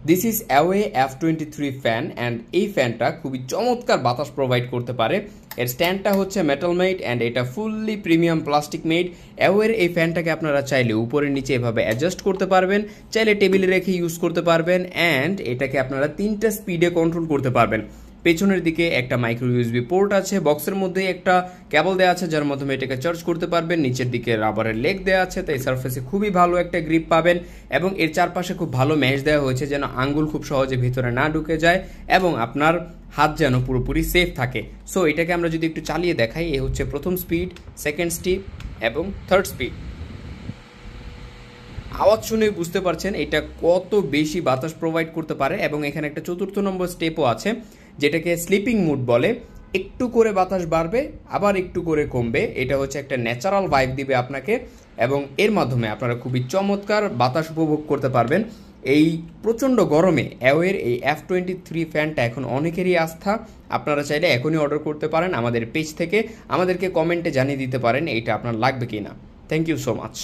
This is away F23 fan and এই ফ্যানটা খুবই চমৎকার বাতাস প্রোভাইড করতে পারে। এর স্ট্যান্ডটা হচ্ছে মেটাল মেড অ্যান্ড এটা ফুললি প্রিমিয়াম প্লাস্টিক মেড। অ্যাওয়ের এই ফ্যানটাকে আপনারা চাইলে উপরে নিচে এভাবে অ্যাডজাস্ট করতে পারবেন, চাইলে টেবিলে রেখে ইউজ করতে পারবেন অ্যান্ড এটাকে আপনারা 3টা স্পিডে কন্ট্রোল করতে পারবেন। পেছনের দিকে একটা মাইক্রো ইউএসবি পোর্ট আছে, বক্সের মধ্যে একটা কেবল দেওয়া আছে যার মাধ্যমে এটাকে চার্জ করতে পারবেন। নিচের দিকে রাবারের লেগ দেওয়া আছে, তাই সারফেসে খুবই ভালো একটা গ্রিপ পাবেন এবং এর চারপাশে খুব ভালো ম্যাশ দেওয়া হয়েছে যেন আঙ্গুল খুব সহজে ভিতরে না ঢুকে যায় এবং আপনার হাত যেন পুরোপুরি সেফ থাকে। সো এটাকে আমরা যদি একটু চালিয়ে দেখাই, এ হচ্ছে প্রথম স্পিড, সেকেন্ড স্পিড এবং থার্ড স্পিড। আওয়াজ শুনে বুঝতে পারছেন এটা কত বেশি বাতাস প্রোভাইড করতে পারে এবং এখানে একটা 4র্থ নম্বর স্টেপও আছে যেটাকে স্লিপিং মুড বলে। একটু করে বাতাস বাড়বে আবার একটু করে কমবে, এটা হচ্ছে একটা ন্যাচারাল ভাইব দিবে আপনাকে এবং এর মাধ্যমে আপনারা খুবই চমৎকার বাতাস উপভোগ করতে পারবেন। এই প্রচণ্ড গরমে অ্যাওয়ের এই F23 ফ্যানটা এখন অনেকেরই আস্থা। আপনারা চাইলে এখনই অর্ডার করতে পারেন আমাদের পেজ থেকে, আমাদেরকে কমেন্টে জানিয়ে দিতে পারেন এইটা আপনার লাগবে কি না। Thank you so much.